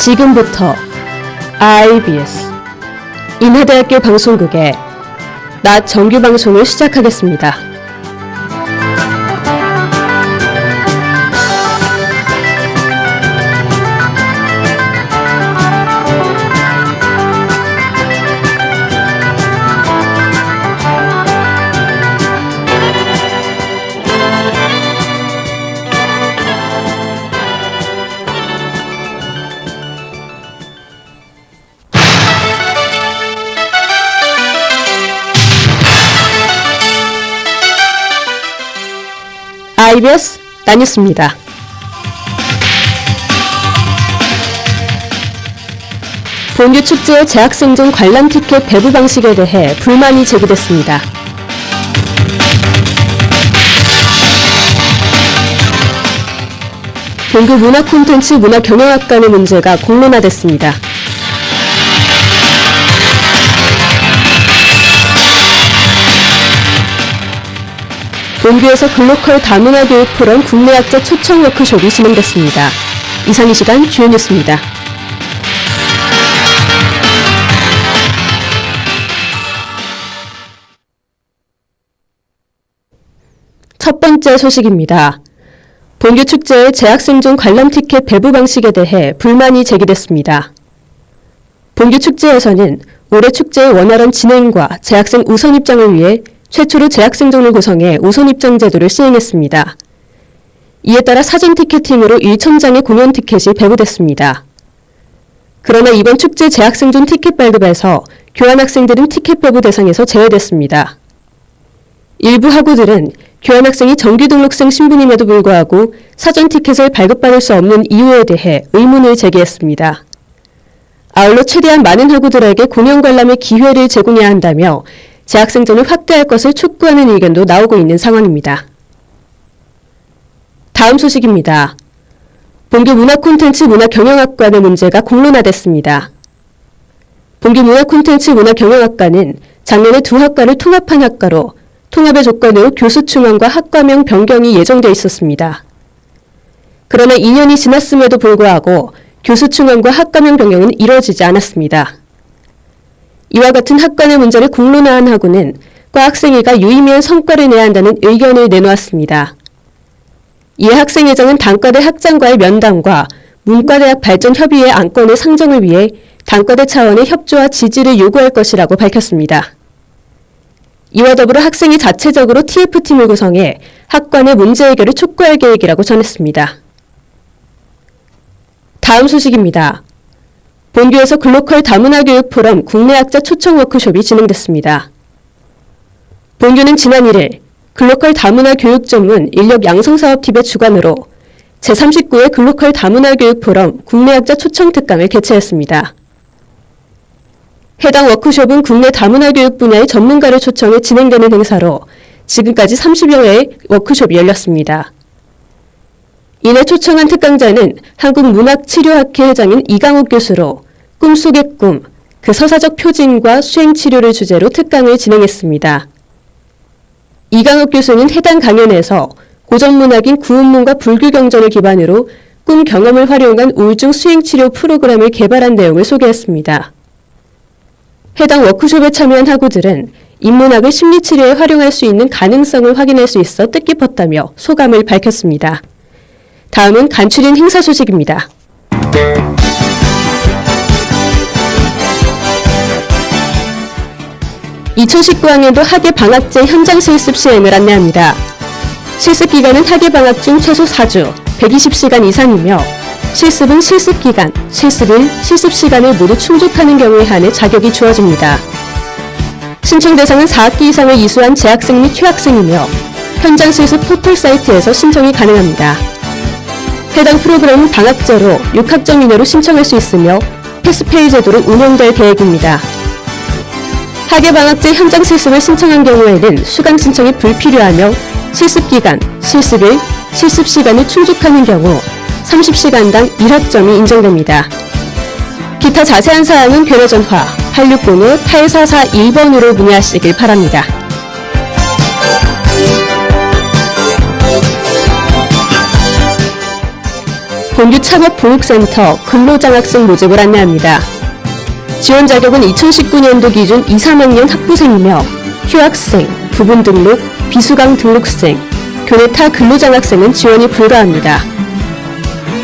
지금부터 IBS 인하대학교 방송국의 낮 정규 방송을 시작하겠습니다. IBS 나뉴스입니다. 본교 축제의 재학생존 관람 티켓 배부 방식에 대해 불만이 제기됐습니다. 본교 문화콘텐츠 문화경영학과의 문제가 공론화됐습니다. 본교에서 글로컬 다문화 교육 포럼 국내 학자 초청 워크숍이 진행됐습니다. 이상 이 시간 주요 뉴스입니다. 첫 번째 소식입니다. 본교 축제의 재학생존 관람 티켓 배부 방식에 대해 불만이 제기됐습니다. 본교 축제에서는 올해 축제의 원활한 진행과 재학생 우선 입장을 위해 최초로 재학생존을 구성해 우선 입장 제도를 시행했습니다. 이에 따라 사전 티켓팅으로 1,000장의 공연 티켓이 배부됐습니다. 그러나 이번 축제 재학생존 티켓 발급에서 교환학생들은 티켓 배부 대상에서 제외됐습니다. 일부 학우들은 교환학생이 정규 등록생 신분임에도 불구하고 사전 티켓을 발급받을 수 없는 이유에 대해 의문을 제기했습니다. 아울러 최대한 많은 학우들에게 공연 관람의 기회를 제공해야 한다며 재학생존을 확대할 것을 촉구하는 의견도 나오고 있는 상황입니다. 다음 소식입니다. 본교 문화콘텐츠 문화경영학과의 문제가 공론화됐습니다. 본교 문화콘텐츠 문화경영학과는 작년에 두 학과를 통합한 학과로 통합의 조건으로 교수 충원과 학과명 변경이 예정되어 있었습니다. 그러나 2년이 지났음에도 불구하고 교수 충원과 학과명 변경은 이뤄지지 않았습니다. 이와 같은 학과 내 문제를 공론화한 학우는 과 학생회가 유의미한 성과를 내야 한다는 의견을 내놓았습니다. 이에 학생회장은 단과대 학장과의 면담과 문과대학 발전협의회 안건의 상정을 위해 단과대 차원의 협조와 지지를 요구할 것이라고 밝혔습니다. 이와 더불어 학생이 자체적으로 TF팀을 구성해 학과 내 문제 해결을 촉구할 계획이라고 전했습니다. 다음 소식입니다. 본교에서 글로컬 다문화 교육 포럼 국내 학자 초청 워크숍이 진행됐습니다. 본교는 지난 1일 글로컬 다문화 교육 전문 인력 양성 사업팀의 주관으로 제39회 글로컬 다문화 교육 포럼 국내 학자 초청 특강을 개최했습니다. 해당 워크숍은 국내 다문화 교육 분야의 전문가를 초청해 진행되는 행사로 지금까지 30여 회의 워크숍이 열렸습니다. 이내 초청한 특강자는 한국문학치료학회 회장인 이강욱 교수로 꿈속의 꿈, 그 서사적 표징과 수행치료를 주제로 특강을 진행했습니다. 이강욱 교수는 해당 강연에서 고전문학인 구은문과 불교경전을 기반으로 꿈 경험을 활용한 우울증 수행치료 프로그램을 개발한 내용을 소개했습니다. 해당 워크숍에 참여한 학우들은 인문학을 심리치료에 활용할 수 있는 가능성을 확인할 수 있어 뜻깊었다며 소감을 밝혔습니다. 다음은 간추린 행사 소식입니다. (2019학년도) 학예방학제 현장 실습 시행을 안내합니다. 실습 기간은 학예방학 중 최소 4주, 120시간 이상이며 실습은 실습기간, 실습일, 실습시간을 모두 충족하는 경우에 한해 자격이 주어집니다. 신청 대상은 4학기 이상을 이수한 재학생 및 휴학생이며 현장 실습 포털 사이트에서 신청이 가능합니다. 해당 프로그램은 방학제로 6학점 이내로 신청할 수 있으며 패스페이 제도로 운영될 계획입니다. 학예방학제 현장 실습을 신청한 경우에는 수강 신청이 불필요하며 실습기간, 실습일, 실습시간을 충족하는 경우 30시간당 1학점이 인정됩니다. 기타 자세한 사항은 교내전화 8605-8441번으로 문의하시길 바랍니다. 본규 창업보육센터 근로장학생 모집을 안내합니다. 지원 자격은 2019년도 기준 2, 3학년 학부생이며 휴학생, 부분 등록, 비수강 등록생, 교내 타 근로장학생은 지원이 불가합니다.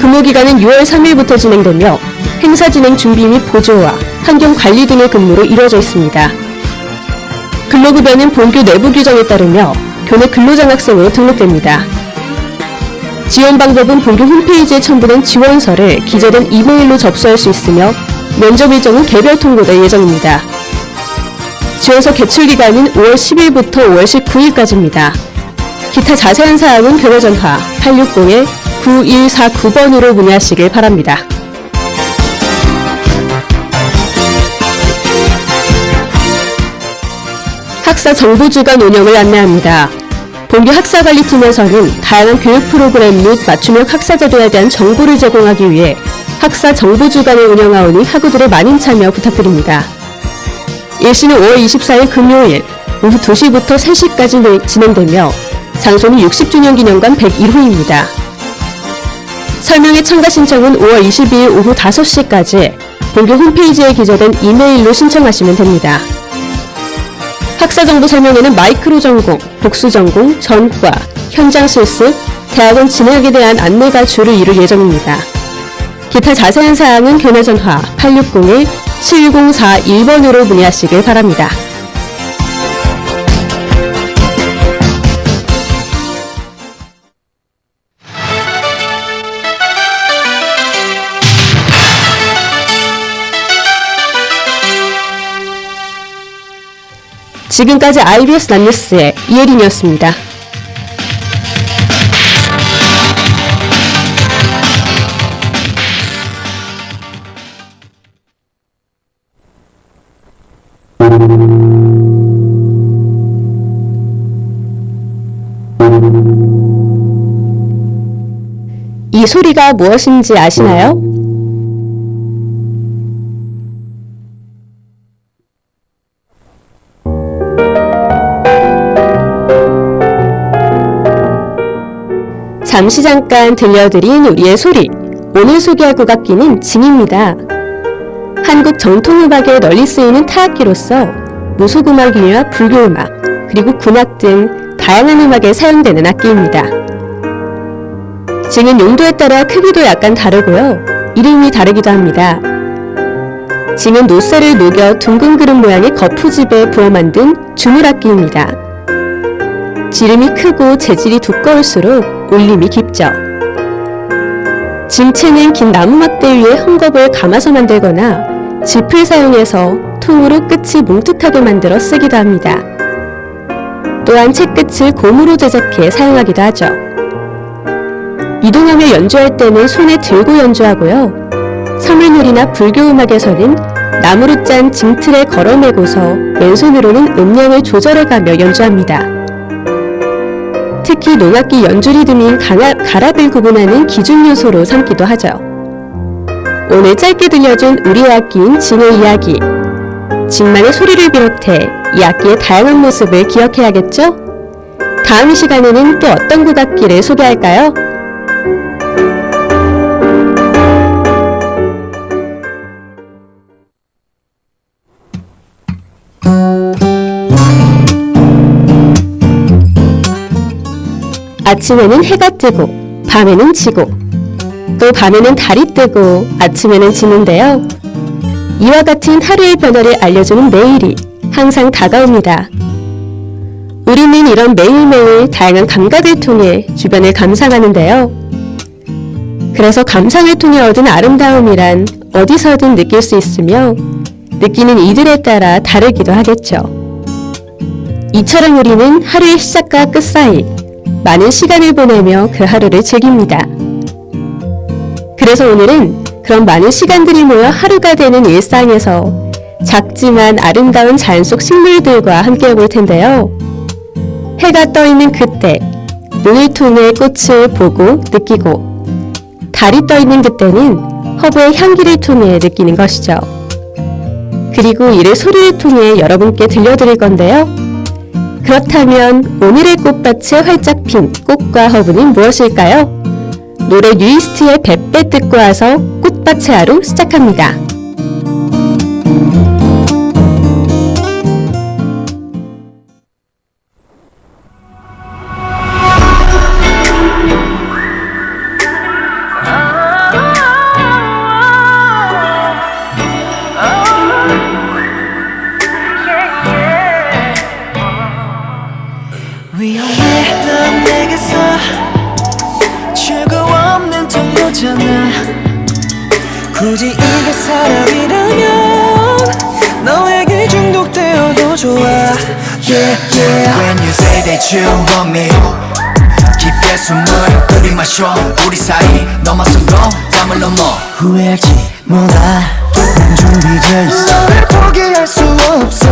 근무기간은 6월 3일부터 진행되며 행사 진행 준비 및 보조와 환경 관리 등의 근무로 이루어져 있습니다. 근로급여는 본교 내부 규정에 따르며 교내 근로장학생으로 등록됩니다. 지원 방법은 본교 홈페이지에 첨부된 지원서를 기재된 이메일로 접수할 수 있으며 면접 일정은 개별 통보될 예정입니다. 지원서 개출 기간은 5월 10일부터 5월 19일까지입니다. 기타 자세한 사항은 교내 전화 860-9149번으로 문의하시길 바랍니다. 학사 정보주간 운영을 안내합니다. 본교 학사관리팀에서는 다양한 교육 프로그램 및 맞춤형 학사제도에 대한 정보를 제공하기 위해 학사 정보주간을 운영하오니 학우들의 많은 참여 부탁드립니다. 일시는 5월 24일 금요일 오후 2시부터 3시까지 진행되며 장소는 60주년 기념관 101호입니다. 설명회 참가 신청은 5월 22일 오후 5시까지 본교 홈페이지에 기재된 이메일로 신청하시면 됩니다. 학사정보 설명회는 마이크로 전공, 복수 전공, 전과, 현장 실습, 대학원 진학에 대한 안내가 주를 이룰 예정입니다. 기타 자세한 사항은 교내 전화 860-7041번으로 문의하시길 바랍니다. 지금까지 IBS 남뉴스의 이혜린이었습니다. 이 소리가 무엇인지 아시나요? 잠시 잠깐 들려드린 우리의 소리. 오늘 소개할 국악기는 징입니다. 한국 전통음악에 널리 쓰이는 타악기로서 무속음악이나 불교음악, 그리고 군악 등 다양한 음악에 사용되는 악기입니다. 징은 용도에 따라 크기도 약간 다르고요. 이름이 다르기도 합니다. 징은 노쇠를 녹여 둥근 그릇 모양의 거푸집에 부어 만든 주물악기입니다. 지름이 크고 재질이 두꺼울수록 울림이 깊죠. 징채는 긴 나무 막대 위에 헝겊을 감아서 만들거나 짚을 사용해서 통으로 끝이 뭉툭하게 만들어 쓰기도 합니다. 또한 채 끝을 고무로 제작해 사용하기도 하죠. 이동하며 연주할 때는 손에 들고 연주하고요. 서물놀이나 불교음악에서는 나무로 짠 징틀에 걸어매고서 왼손으로는 음량을 조절해가며 연주합니다. 특히 농악기 연주 리듬인 가락을 구분하는 기준 요소로 삼기도 하죠. 오늘 짧게 들려준 우리의 악기인 징의 이야기. 징만의 소리를 비롯해 이 악기의 다양한 모습을 기억해야겠죠? 다음 시간에는 또 어떤 국악기를 소개할까요? 아침에는 해가 뜨고 밤에는 지고 또 밤에는 달이 뜨고 아침에는 지는데요. 이와 같은 하루의 변화를 알려주는 매일이 항상 다가옵니다. 우리는 이런 매일매일 다양한 감각을 통해 주변을 감상하는데요. 그래서 감상을 통해 얻은 아름다움이란 어디서든 느낄 수 있으며 느끼는 이들에 따라 다르기도 하겠죠. 이처럼 우리는 하루의 시작과 끝 사이 많은 시간을 보내며 그 하루를 즐깁니다. 그래서 오늘은 그런 많은 시간들이 모여 하루가 되는 일상에서 작지만 아름다운 자연 속 식물들과 함께 해볼 텐데요. 해가 떠 있는 그때 눈을 통해 꽃을 보고 느끼고 달이 떠 있는 그때는 허브의 향기를 통해 느끼는 것이죠. 그리고 이를 소리를 통해 여러분께 들려드릴 건데요. 그렇다면 오늘의 꽃밭에 활짝 핀 꽃과 허브는 무엇일까요? 노래 뉴이스트의 뱃배 듣고 와서 꽃밭의 하루 시작합니다. 위험해 넌 내게서 출구 없는 통로잖아. 굳이 이게 사랑이라면 너에게 중독되어도 좋아. Yeah, yeah. When you say that you want me 깊게 숨을 들이마셔. 우리 사이 너만 손도 담을 넘어. 후회할지 몰라. 난 준비돼 있어. 너를 포기할 수 없어.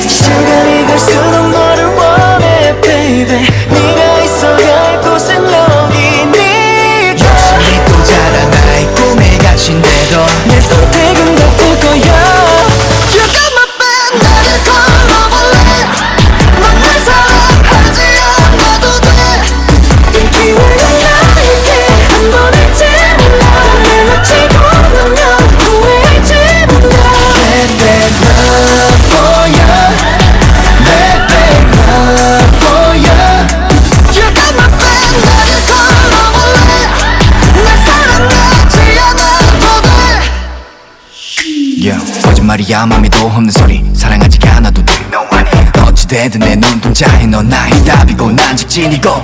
시간이 갈수록 너를 원해 baby. 네가 있어야 할 곳은 여기니까. 열심히 또 자라 나의 꿈에 갇힌데도 내 선택은 바꿀 거야. You got my back. 나를 걸어볼래. 넌 날 사랑하지 않아도 돼. 기회가 나에게 한 번 할지 몰라. 날 놓치고 나면 후회할지 몰라. Let that love for you. Let that love for you. You got my back. 나를 걸어볼래. 날 사랑하지 않아도 돼. Yeah, 거짓말이야 맘에도 없는 소리. 사랑하지 않아도 돼. 어찌되든 내 눈동자에 넌 나의 답이고 난 직진이고.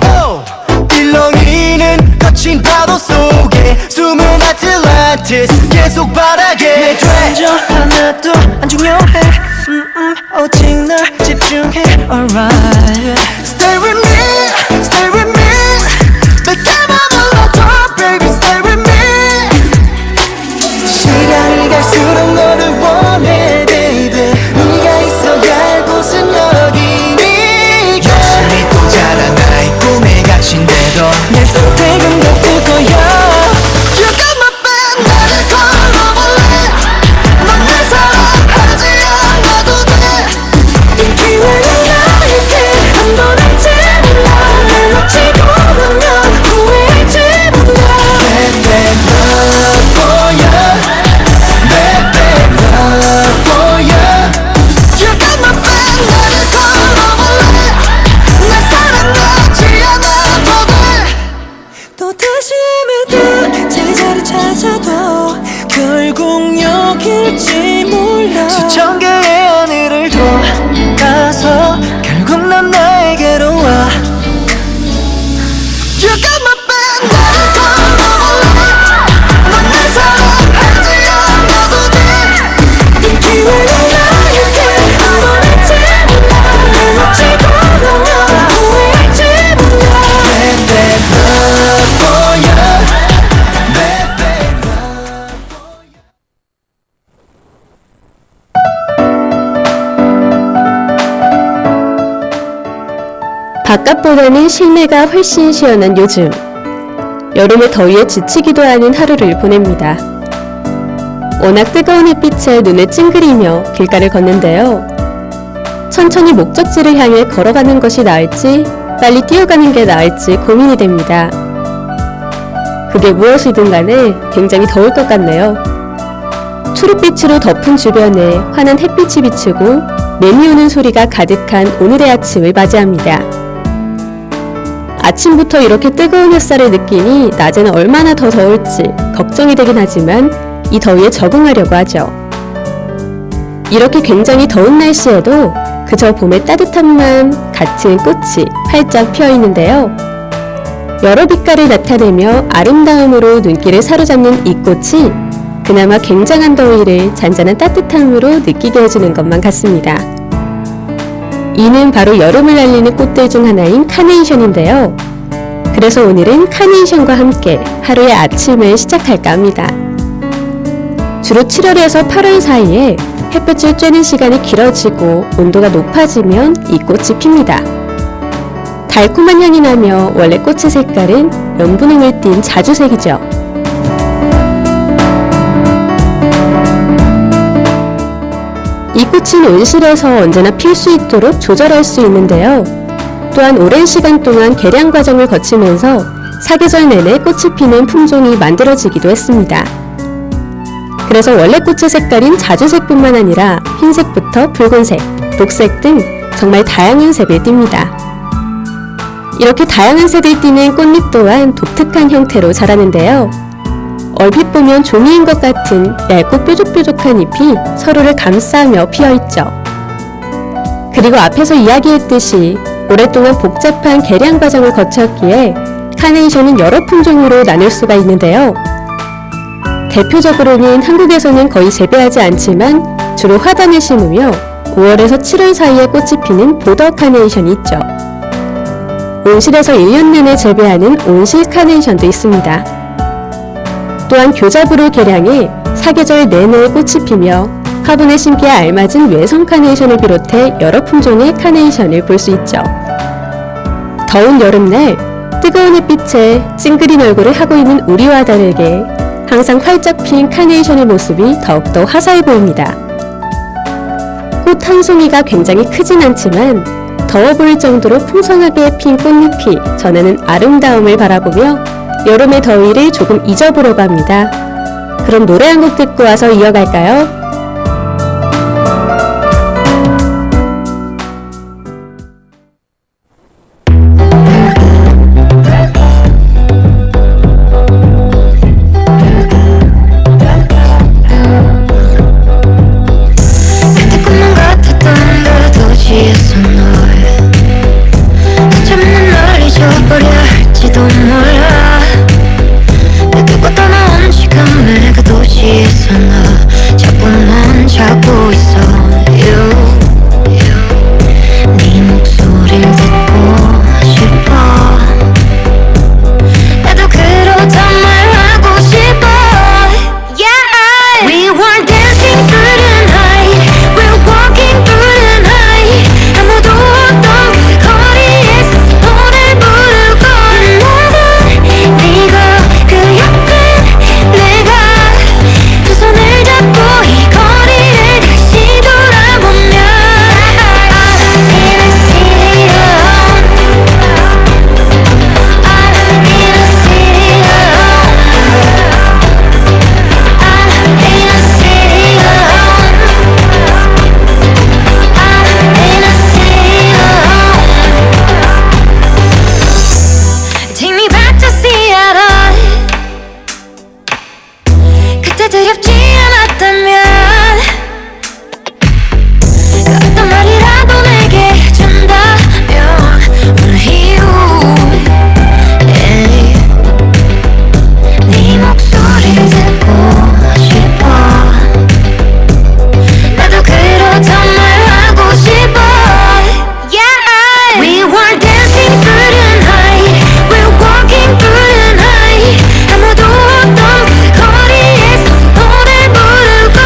일렁이는 거친 파도 속에 숨은 아틀란티스 계속 바라게 돼. 저 하나도 안 중요해. 오직 널 집중해. Alright. Stay with me, stay with me. 내게 머물러줘, baby. Stay with me. 시간이 갈수록 너를 원해, baby. 네가 있어야 할 곳은 여기니까. 열심히 또 자라 나의 꿈에 갇힌데도 내 선택은 바꿀 거야. You got my back. 나를 걸어볼래. 넌 날 사랑하지 않아도 돼. 기회가 나에게 한 번 할지 몰라. 날 놓치고 나면 후회할지 몰라. Let that love for you. Let that love for you. You got my back. 나를 걸어볼래. 날 사랑하지 않아도 돼. 또 다시 헤매도 제자리 찾아도 결국 여길지 몰라. 수천 개의 하늘을 돌아서 결국 난 나에게로 와. You got my back. 나를 걸어볼래. 넌 날 사랑하지 않아도 돼. 기회가 나에게 한 번 할지 몰라. 날 놓치고 나면 후회할지 몰라. Let that love for you. Let that love. 바깥보다는 실내가 훨씬 시원한 요즘. 여름의 더위에 지치기도 하는 하루를 보냅니다. 워낙 뜨거운 햇빛에 눈에 찡그리며 길가를 걷는데요. 천천히 목적지를 향해 걸어가는 것이 나을지 빨리 뛰어가는 게 나을지 고민이 됩니다. 그게 무엇이든 간에 굉장히 더울 것 같네요. 초록빛으로 덮은 주변에 환한 햇빛이 비추고 매미 우는 소리가 가득한 오늘의 아침을 맞이합니다. 아침부터 이렇게 뜨거운 햇살을 느끼니 낮에는 얼마나 더 더울지 걱정이 되긴 하지만 이 더위에 적응하려고 하죠. 이렇게 굉장히 더운 날씨에도 그저 봄의 따뜻함만 같은 꽃이 활짝 피어 있는데요. 여러 빛깔을 나타내며 아름다움으로 눈길을 사로잡는 이 꽃이 그나마 굉장한 더위를 잔잔한 따뜻함으로 느끼게 해주는 것만 같습니다. 이는 바로 여름을 알리는 꽃들 중 하나인 카네이션인데요. 그래서 오늘은 카네이션과 함께 하루의 아침을 시작할까 합니다. 주로 7월에서 8월 사이에 햇볕을 쬐는 시간이 길어지고 온도가 높아지면 이 꽃이 핍니다. 달콤한 향이 나며 원래 꽃의 색깔은 연분홍을 띤 자주색이죠. 이 꽃은 온실에서 언제나 필 수 있도록 조절할 수 있는데요. 또한 오랜 시간 동안 개량 과정을 거치면서 사계절 내내 꽃이 피는 품종이 만들어지기도 했습니다. 그래서 원래 꽃의 색깔인 자주색뿐만 아니라 흰색부터 붉은색, 녹색 등 정말 다양한 색을 띱니다. 이렇게 다양한 색을 띠는 꽃잎 또한 독특한 형태로 자라는데요. 얼핏 보면 종이인 것 같은 얇고 뾰족뾰족한 잎이 서로를 감싸며 피어있죠. 그리고 앞에서 이야기했듯이 오랫동안 복잡한 개량 과정을 거쳤기에 카네이션은 여러 품종으로 나눌 수가 있는데요. 대표적으로는 한국에서는 거의 재배하지 않지만 주로 화단에 심으며 5월에서 7월 사이에 꽃이 피는 보더 카네이션이 있죠. 온실에서 1년 내내 재배하는 온실 카네이션도 있습니다. 또한 교잡으로 개량해 사계절 내내 꽃이 피며 화분에 심기에 알맞은 외성 카네이션을 비롯해 여러 품종의 카네이션을 볼 수 있죠. 더운 여름날 뜨거운 햇빛에 찡그린 얼굴을 하고 있는 우리와 다르게 항상 활짝 핀 카네이션의 모습이 더욱더 화사해 보입니다. 꽃 한 송이가 굉장히 크진 않지만 더워 보일 정도로 풍성하게 핀 꽃잎이 전하는 아름다움을 바라보며 여름의 더위를 조금 잊어보려고 합니다. 그럼 노래 한 곡 듣고 와서 이어갈까요? 그때 꿈만 같았던 그 도시에서 널 어쩌면 널 잊어버려 할지도 몰라. 내 두고 떠나온 시간에 그 도시에서 나 자꾸만 자고 있어. 네 목소리를 듣고 싶어. 나도 그렇단 말 하고 싶어. Yeah, we were dancing through the night, we're walking through the night. 아무도 없던 그 거리에서 노래 부르고 나는 네가 그 옆에 내가 두 손을 잡고 이 거리를 다시 돌아보면 I'm in a city alone. I'm in a city alone. I'm in a city alone. I'm in a city alone. Take me back to Seattle. 그때 두렵지 않았다면 그 어떤 말이라도 내게 해준다면 오늘 이후에 네 목소리를 듣고 싶어. 나도 그렇단 말 하고 싶어. Yeah, we were dancing through the night, we're walking through the night. 아무도 없던 그 거리에서 노래 부르고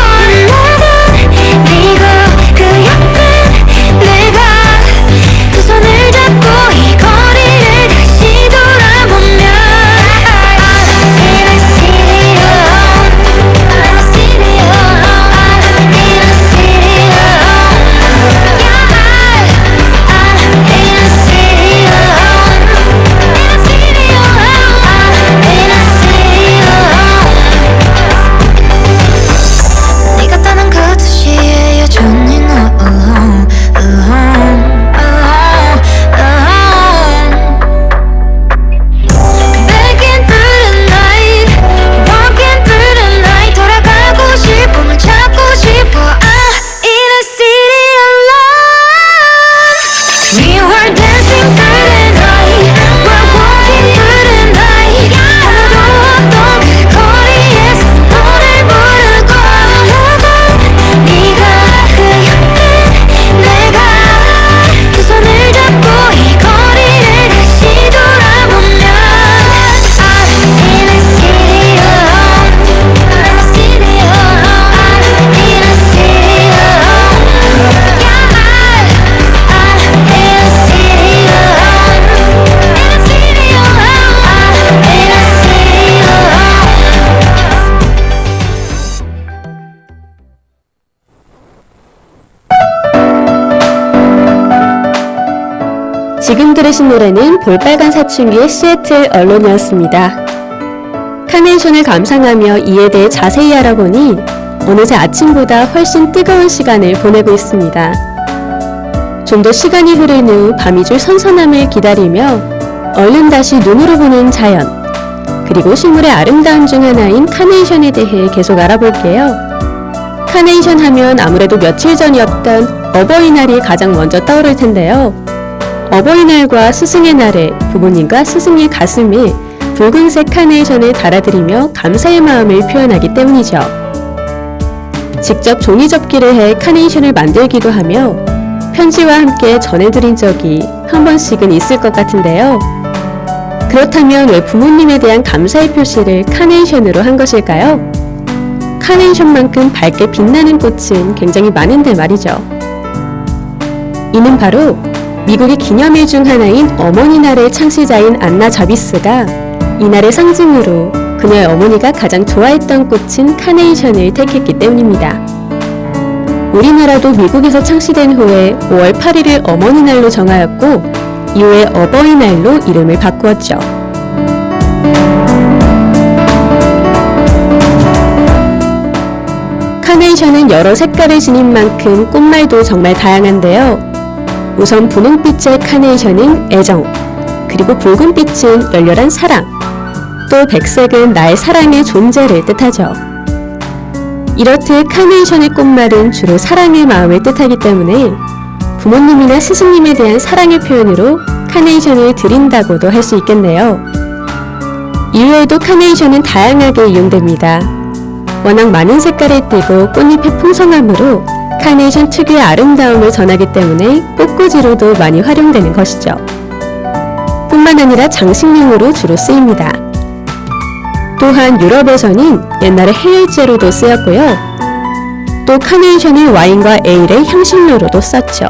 지금 들으신 노래는 볼빨간 사춘기의 시애틀 언론이었습니다. 카네이션을 감상하며 이에 대해 자세히 알아보니 어느새 아침보다 훨씬 뜨거운 시간을 보내고 있습니다. 좀 더 시간이 흐른 후 밤이 줄 선선함을 기다리며 얼른 다시 눈으로 보는 자연, 그리고 식물의 아름다움 중 하나인 카네이션에 대해 계속 알아볼게요. 카네이션 하면 아무래도 며칠 전이었던 어버이날이 가장 먼저 떠오를 텐데요. 어버이날과 스승의 날에 부모님과 스승의 가슴에 붉은색 카네이션을 달아드리며 감사의 마음을 표현하기 때문이죠. 직접 종이 접기를 해 카네이션을 만들기도 하며 편지와 함께 전해드린 적이 한 번씩은 있을 것 같은데요. 그렇다면 왜 부모님에 대한 감사의 표시를 카네이션으로 한 것일까요? 카네이션만큼 밝게 빛나는 꽃은 굉장히 많은데 말이죠. 이는 바로 미국의 기념일 중 하나인 어머니날의 창시자인 안나 자비스가 이날의 상징으로 그녀의 어머니가 가장 좋아했던 꽃인 카네이션을 택했기 때문입니다. 우리나라도 미국에서 창시된 후에 5월 8일을 어머니날로 정하였고 이후에 어버이날로 이름을 바꾸었죠. 카네이션은 여러 색깔을 지닌 만큼 꽃말도 정말 다양한데요. 우선 분홍빛의 카네이션은 애정, 그리고 붉은빛은 열렬한 사랑, 또 백색은 나의 사랑의 존재를 뜻하죠. 이렇듯 카네이션의 꽃말은 주로 사랑의 마음을 뜻하기 때문에 부모님이나 스승님에 대한 사랑의 표현으로 카네이션을 드린다고도 할 수 있겠네요. 이외에도 카네이션은 다양하게 이용됩니다. 워낙 많은 색깔을 띠고 꽃잎의 풍성함으로 카네이션 특유의 아름다움을 전하기 때문에 꽃꽂이로도 많이 활용되는 것이죠. 뿐만 아니라 장식용으로 주로 쓰입니다. 또한 유럽에서는 옛날에 해열제로도 쓰였고요. 또 카네이션을 와인과 에일의 향신료로도 썼죠.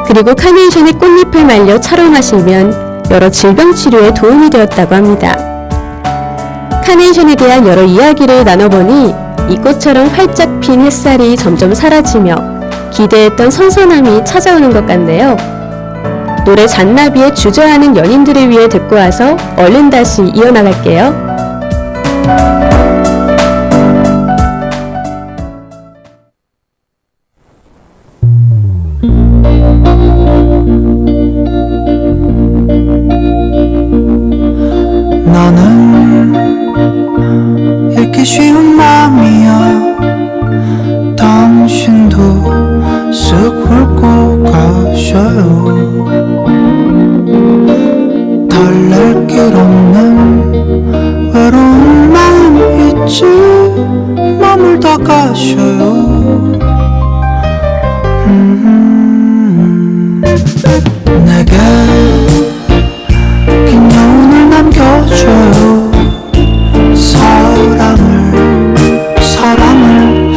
그리고 카네이션의 꽃잎을 말려 차로 마시면 여러 질병 치료에 도움이 되었다고 합니다. 카네이션에 대한 여러 이야기를 나눠보니 이 꽃처럼 활짝 핀 햇살이 점점 사라지며 기대했던 선선함이 찾아오는 것 같네요. 노래 잔나비의 주저하는 연인들을 위해 듣고 와서 얼른 다시 이어나갈게요. 너는 읽기 쉬운 맘이야. 당신도 쓱 훑고 가셔요. 달랠 길 없는 외로운 마음 있지. 머물다 가셔요. 내게 긴 여운을 남겨줘요. 사랑을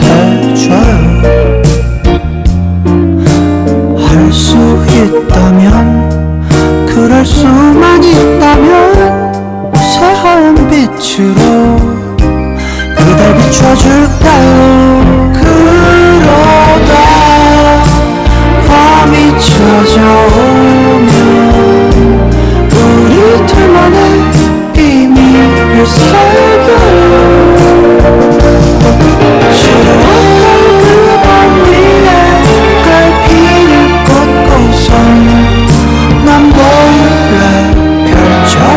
해줘요. 할 수 있다면, 그럴 수만 있다면 새하얀 빛으로 그댈 비춰줄까요? 그러다 밤이 찾아오면 우리 둘만의 비밀을 새겨요. 추억할 그밤 위에 깔피를 꽂고서 난 몰래 펼쳐보아요.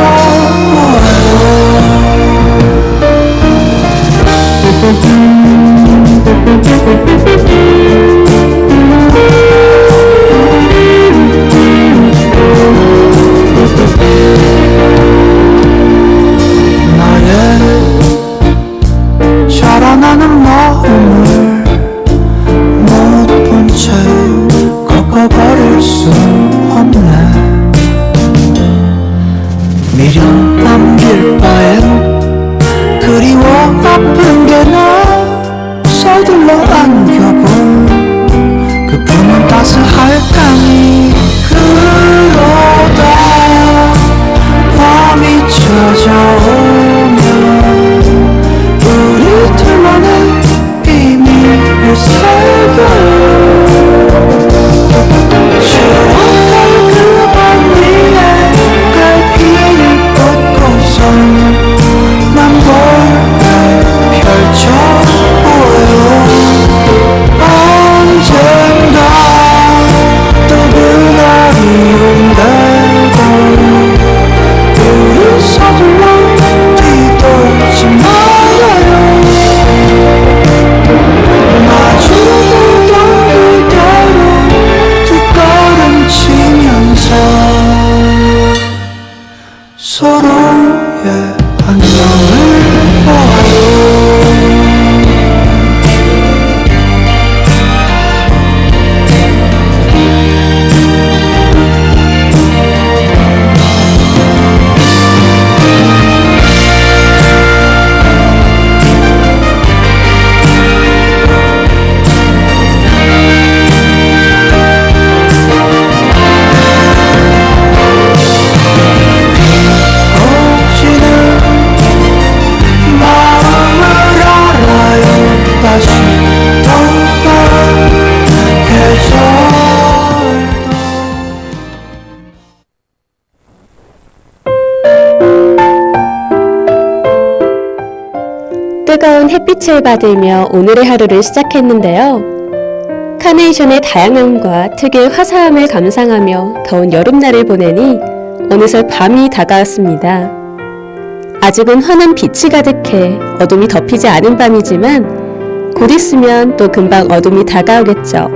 자라나는 마음을 못 본 채 꺾어버릴 수 없네. 미련 남길 바엔 그리워 아픈 게 나 서둘러 안겨본 그 품은 따스할까니. 그러다 밤이 찾아오면 우리 둘만의 비밀을 새겨요. 추억할 차가운 햇빛을 받으며 오늘의 하루를 시작했는데요. 카네이션의 다양함과 특유의 화사함을 감상하며 더운 여름날을 보내니 어느새 밤이 다가왔습니다. 아직은 환한 빛이 가득해 어둠이 덮이지 않은 밤이지만 곧 있으면 또 금방 어둠이 다가오겠죠.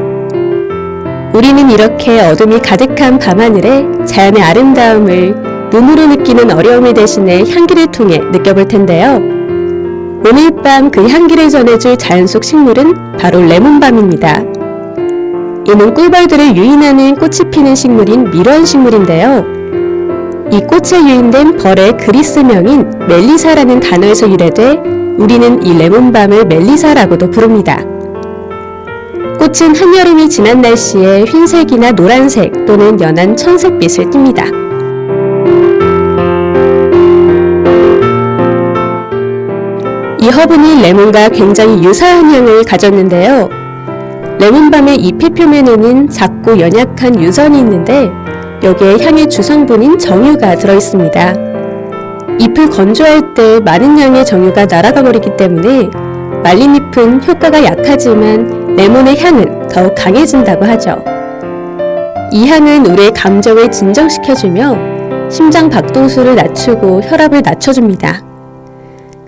우리는 이렇게 어둠이 가득한 밤하늘에 자연의 아름다움을 눈으로 느끼는 어려움을 대신해 향기를 통해 느껴볼 텐데요. 오늘 밤 그 향기를 전해줄 자연 속 식물은 바로 레몬밤입니다. 이는 꿀벌들을 유인하는 꽃이 피는 식물인 밀원 식물인데요. 이 꽃에 유인된 벌의 그리스명인 멜리사라는 단어에서 유래돼 우리는 이 레몬밤을 멜리사라고도 부릅니다. 꽃은 한여름이 지난 날씨에 흰색이나 노란색 또는 연한 청색빛을 띱니다. 이 허브는 레몬과 굉장히 유사한 향을 가졌는데요. 레몬밤의 잎의 표면에는 작고 연약한 유선이 있는데 여기에 향의 주성분인 정유가 들어있습니다. 잎을 건조할 때 많은 양의 정유가 날아가 버리기 때문에 말린 잎은 효과가 약하지만 레몬의 향은 더욱 강해진다고 하죠. 이 향은 우리의 감정을 진정시켜주며 심장 박동수를 낮추고 혈압을 낮춰줍니다.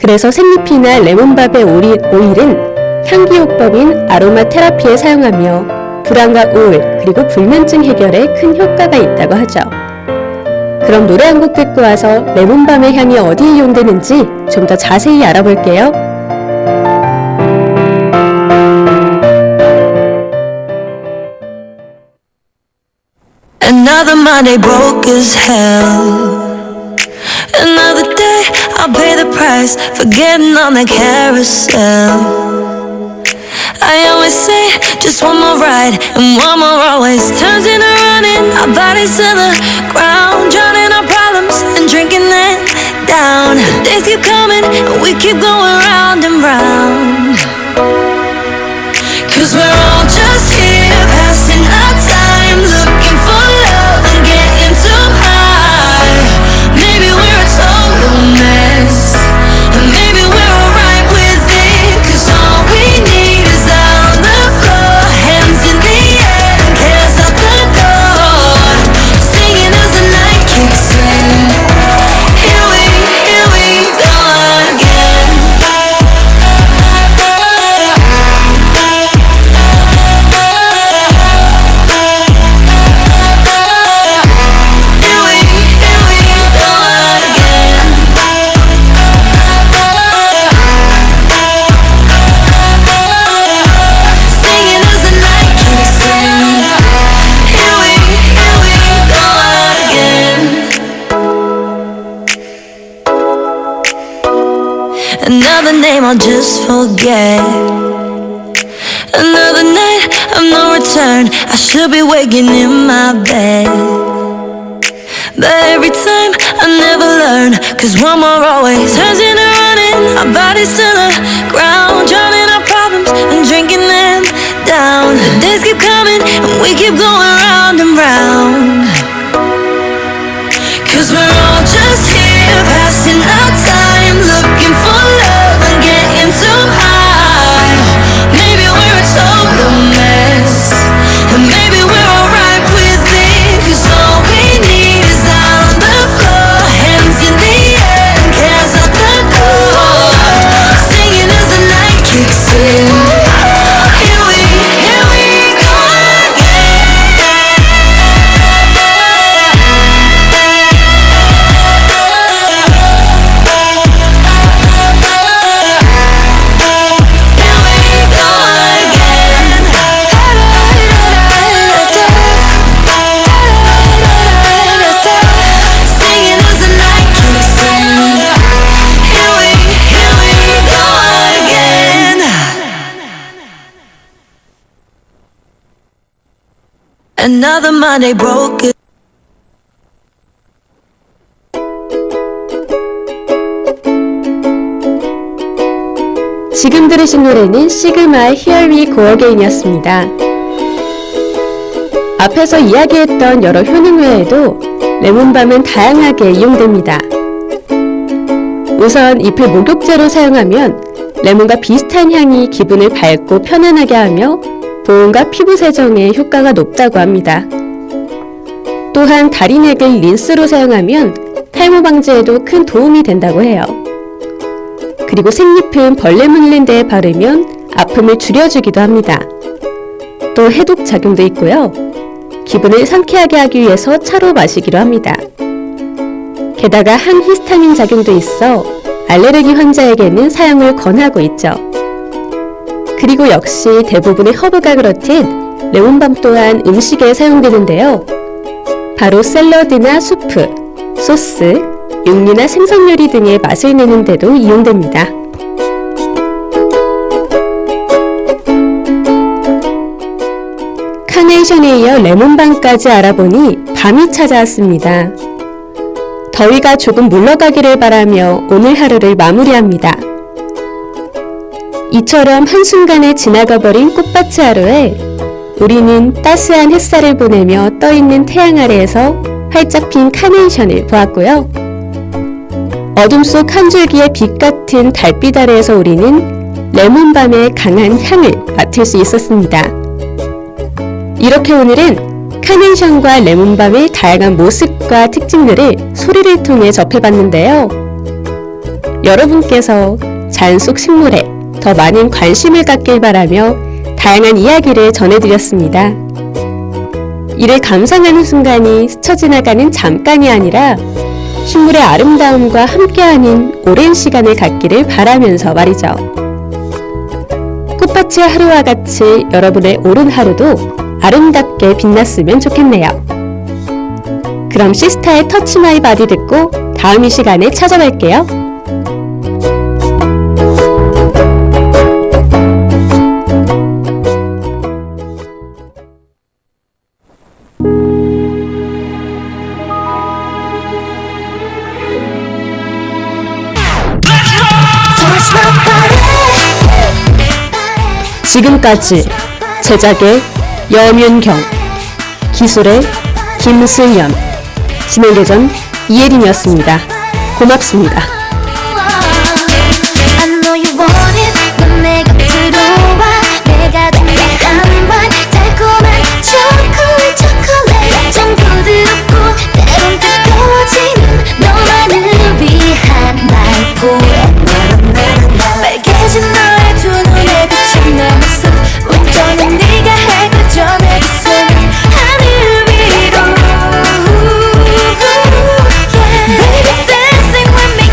그래서 생잎이나 레몬밥의 오일은 향기요법인 아로마 테라피에 사용하며 불안과 우울 그리고 불면증 해결에 큰 효과가 있다고 하죠. 그럼 노래 한 곡 듣고 와서 레몬밤의 향이 어디에 이용되는지 좀 더 자세히 알아볼게요. Another Monday broke as hell. Another day I'll pay the price for getting on the carousel. I always say just one more ride and one more always turns into running. Our bodies to the ground, drowning our problems and drinking them down. The days keep coming and we keep going round and round. 'Cause we're all just here passing our time, looking for love and getting too high. Maybe we're a total mess, and maybe we're alright with it. 'Cause all we need is out on the floor, hands in the air and cares out the door. Singing as the night kicks in. Here we go again. Singing as the night kicks in. Here we go again. Another name I'll just forget. Another night of no return. I should be waking in my bed, but every time I never learn. 'Cause one more always turns into running. Our bodies to the ground, drowning our problems and drinking them down. The days keep coming and we keep going round and round. 'Cause we're all just here passing our time, looking for love and getting too high. Maybe we're a total mess, and maybe we're alright with it. 'Cause all we need is out on the floor, hands in the air and cares out the door. Singing as the night kicks in. Here we go Singing as the night kicks in. Here we go again. Another Monday broke it. 지금 들으신 노래는 시그마의 Here We Go Again이었습니다. 앞에서 이야기했던 여러 효능 외에도 레몬밤은 다양하게 이용됩니다. 우선 잎을 목욕제로 사용하면 레몬과 비슷한 향이 기분을 밝고 편안하게 하며 보온과 피부 세정에 효과가 높다고 합니다. 또한 다리넥을 린스로 사용하면 탈모 방지에도 큰 도움이 된다고 해요. 그리고 생잎은 벌레 물린 데에 바르면 아픔을 줄여주기도 합니다. 또 해독 작용도 있고요. 기분을 상쾌하게 하기 위해서 차로 마시기로 합니다. 게다가 항히스타민 작용도 있어 알레르기 환자에게는 사용을 권하고 있죠. 그리고 역시 대부분의 허브가 그렇듯 레몬밤 또한 음식에 사용되는데요. 바로 샐러드나 수프, 소스, 육류나 생선 요리 등의 맛을 내는 데도 이용됩니다. 카네이션에 이어 레몬밤까지 알아보니 밤이 찾아왔습니다. 더위가 조금 물러가기를 바라며 오늘 하루를 마무리합니다. 이처럼 한순간에 지나가버린 꽃밭의 하루에 우리는 따스한 햇살을 보내며 떠있는 태양 아래에서 활짝 핀 카네이션을 보았고요. 어둠 속 한 줄기의 빛 같은 달빛 아래에서 우리는 레몬밤의 강한 향을 맡을 수 있었습니다. 이렇게 오늘은 카네이션과 레몬밤의 다양한 모습과 특징들을 소리를 통해 접해봤는데요. 여러분께서 자연 속 식물에 더 많은 관심을 갖길 바라며 다양한 이야기를 전해드렸습니다. 이를 감상하는 순간이 스쳐 지나가는 잠깐이 아니라 식물의 아름다움과 함께하는 오랜 시간을 갖기를 바라면서 말이죠. 꽃밭의 하루와 같이 여러분의 오른 하루도 아름답게 빛났으면 좋겠네요. 그럼 시스타의 터치 마이 바디 듣고 다음 이 시간에 찾아뵐게요. 지금까지 제작의 염윤경, 기술의 김승연, 진행계전 이예린이었습니다. 고맙습니다. I know you want it. 넌 내 곁으로 와. 내가 준비한 말 달콤한 초콜릿 좀 부드럽고 때론 뜨거워지는 너만을 위한 날 포에 빨개진 너의 두 눈에 비친 내 모습 운전은 네가 해가 전에 두 손은 하늘 위로 Baby dancing with me.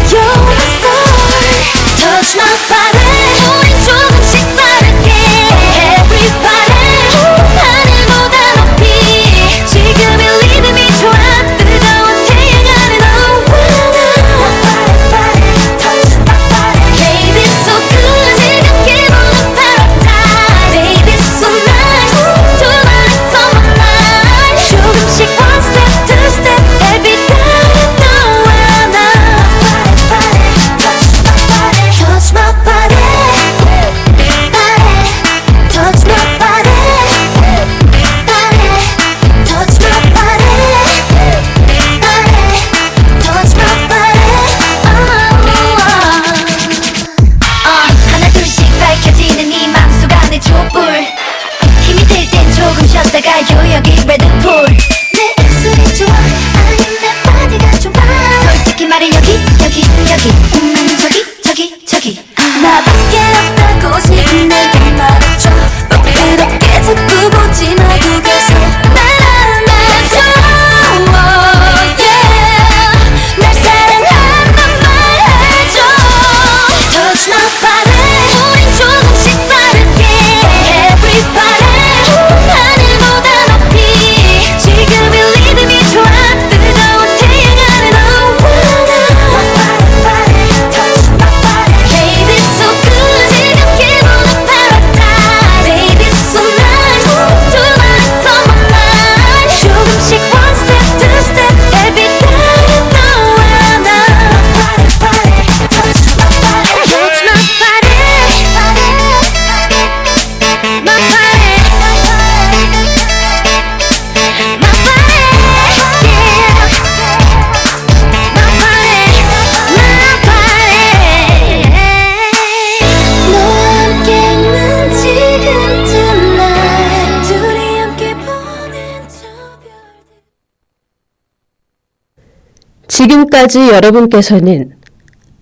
지금까지 여러분께서는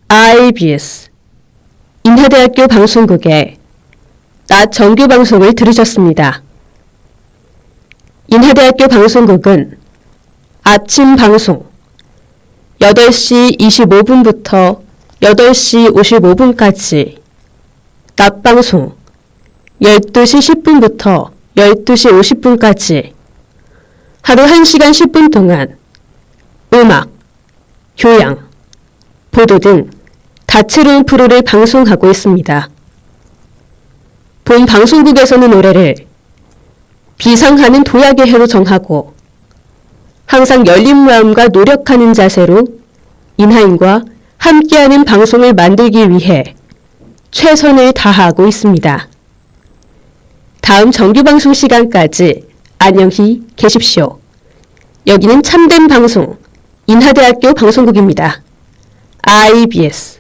IBS 인하대학교 방송국의 낮 정규 방송을 들으셨습니다. 인하대학교 방송국은 아침 방송 8시 25분부터 8시 55분까지, 낮 방송 12시 10분부터 12시 50분까지 하루 1시간 10분 동안 음악, 교양, 보도 등 다채로운 프로를 방송하고 있습니다. 본 방송국에서는 노래를 비상하는 도약의 해로 정하고 항상 열린 마음과 노력하는 자세로 인하인과 함께하는 방송을 만들기 위해 최선을 다하고 있습니다. 다음 정규방송 시간까지 안녕히 계십시오. 여기는 참된 방송 인하대학교 방송국입니다. IBS